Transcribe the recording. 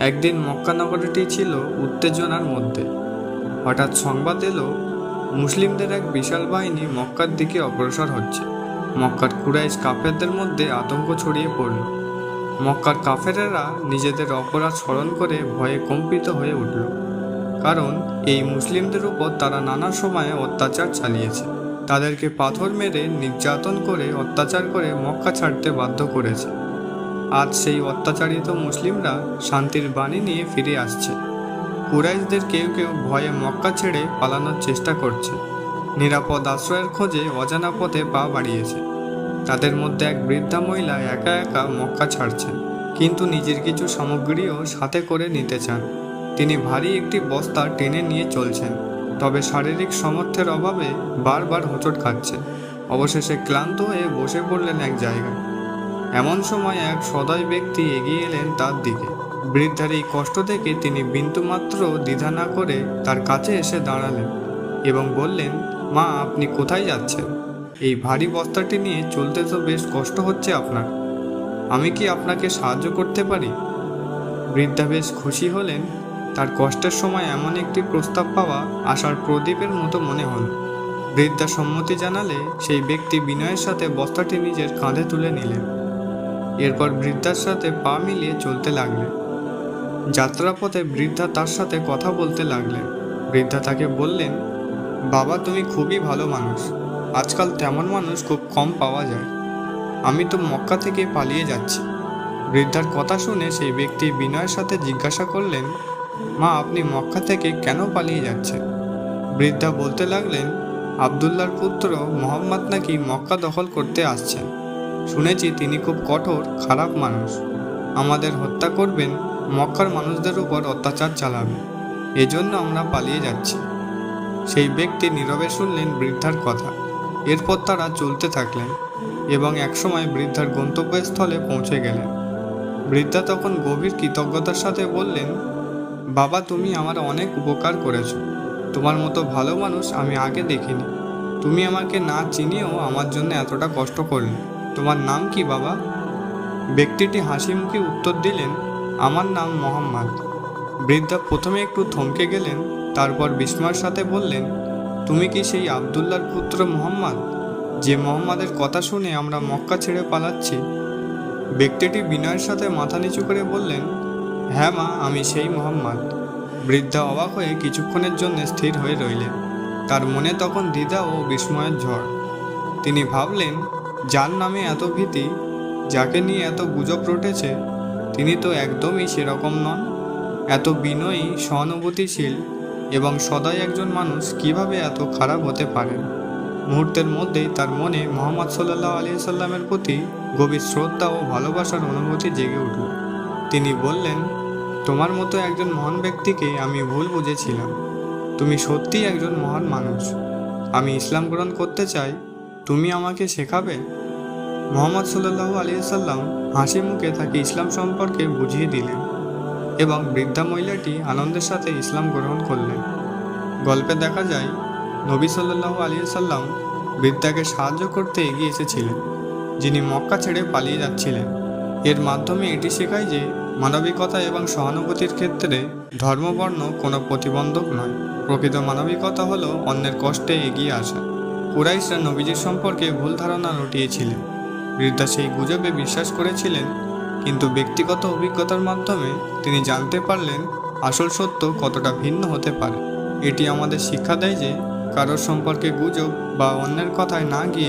একদিন মক্কা নগরীটি ছিল উত্তেজনার মধ্যে। হঠাৎ সংবাদ এলো, মুসলিমদের এক বিশাল বাহিনী মক্কার দিকে অগ্রসর হচ্ছে। মক্কার কুরাইশ কাফেরদের মধ্যে আতঙ্ক ছড়িয়ে পড়ল। মক্কার কাফেরেরা নিজেদের অপরাধ স্মরণ করে ভয়ে কম্পিত হয়ে উঠল, কারণ এই মুসলিমদের উপর তারা নানা সময়ে অত্যাচার চালিয়েছে। তাদেরকে পাথর মেরে নির্যাতন করে অত্যাচার করে মক্কা ছাড়তে বাধ্য করেছে। আজ সেই অত্যাচারিত মুসলিমরা শান্তির বাণী নিয়ে ফিরে আসছে। কুরাইশদের কেউ কেউ ভয়ে মক্কা ছেড়ে পালানোর চেষ্টা করছে, নিরাপদ আশ্রয়ের খোঁজে অজানা পথে পা বাড়িয়েছে। তাদের মধ্যে এক বৃদ্ধা মহিলা একা একা মক্কা ছাড়ছেন, কিন্তু নিজের কিছু সামগ্রীও সাথে করে নিতে চান। তিনি ভারী একটি বস্তা টেনে নিয়ে চলছেন, তবে শারীরিক সামর্থ্যের অভাবে বারবার হোঁচট খাচ্ছেন। অবশেষে ক্লান্ত হয়ে বসে পড়লেন এক জায়গায়। এমন সময় এক সদয় ব্যক্তি এগিয়ে এলেন তার দিকে। বৃদ্ধার এই কষ্ট দেখে তিনি বিন্দুমাত্র দ্বিধা না করে তার কাছে এসে দাঁড়ালেন এবং বললেন, মা, আপনি কোথায় যাচ্ছেন? এই ভারী বস্তাটি নিয়ে চলতে তো বেশ কষ্ট হচ্ছে আপনার। আমি কি আপনাকে সাহায্য করতে পারি? বৃদ্ধা বেশ খুশি হলেন। তার কষ্টের সময় এমন একটি প্রস্তাব পাওয়া আশার প্রদীপের মতো মনে হল। বৃদ্ধা সম্মতি জানালে সেই ব্যক্তি বিনয়ের সাথে বস্তাটি নিজের কাঁধে তুলে নিলেন। এরপর বৃদ্ধার সাথে পা মিলিয়ে চলতে লাগলেন। যাত্রাপথে বৃদ্ধা তার সাথে কথা বলতে লাগলেন। বৃদ্ধা তাকে বললেন, বাবা, তুমি খুবই ভালো মানুষ। আজকাল তেমন মানুষ খুব কম পাওয়া যায়। আমি তো মক্কা থেকে পালিয়ে যাচ্ছি। বৃদ্ধার কথা শুনে সেই ব্যক্তি বিনয়ের সাথে জিজ্ঞাসা করলেন, মা, আপনি মক্কা থেকে কেন পালিয়ে যাচ্ছেন? বৃদ্ধা বলতে লাগলেন, আবদুল্লাহর পুত্র মোহাম্মদ নাকি মক্কা দখল করতে আসছেন। শুনেছি তিনি খুব কঠোর, খারাপ মানুষ। আমাদের হত্যা করবেন, মক্কার মানুষদের উপর অত্যাচার চালাবেন। এজন্য আমরা পালিয়ে যাচ্ছি। সেই ব্যক্তি নীরবে শুনলেন বৃদ্ধার কথা। এরপর তারা চলতে থাকলেন এবং একসময় বৃদ্ধার গন্তব্যস্থলে পৌঁছে গেলেন। বৃদ্ধা তখন গভীর কৃতজ্ঞতার সাথে বললেন, বাবা, তুমি আমার অনেক উপকার করেছো। তোমার মতো ভালো মানুষ আমি আগে দেখিনি। তুমি আমাকে না চিনিয়েও আমার জন্য এতটা কষ্ট করলে। তোমার নাম কি বাবা? ব্যক্তিটি হাসি মুখে উত্তর দিলেন, আমার নাম মোহাম্মদ। বৃদ্ধা প্রথমে একটু থমকে গেলেন, তারপর বিস্ময়ের সাথে বললেন, তুমি কি সেই আবদুল্লাহর পুত্র মোহাম্মদ, যে মোহাম্মদের কথা শুনে আমরা মক্কা ছেড়ে পালাচ্ছি? ব্যক্তিটি বিনয়ের সাথে মাথা নিচু করে বললেন, হ্যাঁ মা, আমি সেই মোহাম্মদ। বৃদ্ধা অবাক হয়ে কিছুক্ষণের জন্য স্থির হয়ে রইলেন। তার মনে তখন দ্বিধা ও বিস্ময়ের ঝড়। তিনি ভাবলেন, যার নামে এত ভীতি, যাকে নিয়ে এত গুজব রটেছে, তিনি তো একদমই সেরকম নন। এত বিনয়ী, সহানুভূতিশীল এবং সদাই একজন মানুষ কিভাবে এত খারাপ হতে পারেন? মুহূর্তের মধ্যেই তার মনে মুহাম্মদ সাল্লাল্লাহু আলাইহি সাল্লামের প্রতি গভীর শ্রদ্ধা ও ভালোবাসার অনুভূতি জেগে উঠল। তিনি বললেন, তোমার মতো একজন মহান ব্যক্তিকে আমি ভুল বুঝেছিলাম। তুমি সত্যিই একজন মহান মানুষ। আমি ইসলাম গ্রহণ করতে চাই। তুমি আমাকে শেখাবে? মুহাম্মদ সাল্লাল্লাহু আলাইহি সাল্লাম হাসি মুখে তাকে ইসলাম সম্পর্কে বুঝিয়ে দিলেন এবং বৃদ্ধা মহিলাটি আনন্দের সাথে ইসলাম গ্রহণ করলেন। গল্পে দেখা যায়, নবী সাল্লাল্লাহু আলাইহি সাল্লাম বৃদ্ধাকে সাহায্য করতে এগিয়ে এসেছিলেন, যিনি মক্কা ছেড়ে পালিয়ে যাচ্ছিলেন। এর মাধ্যমে এটি শেখায় যে মানবিকতা এবং সহানুভূতির ক্ষেত্রে ধর্মবর্ণ কোনো প্রতিবন্ধক নয়। প্রকৃত মানবিকতা হলো অন্যের কষ্টে এগিয়ে আসা। কুরাইশরা নবীজির সম্পর্কে ভুল ধারণা রটিয়েছিলেন। বৃদ্ধা সেই গুজবে বিশ্বাস করেছিলেন, কিন্তু ব্যক্তিগত অভিজ্ঞতার মাধ্যমে তিনি জানতে পারলেন আসল সত্য কতটা ভিন্ন হতে পারে। এটি আমাদের শিক্ষা দেয় যে কারোর সম্পর্কে গুজব বা অন্যের কথায় না গিয়ে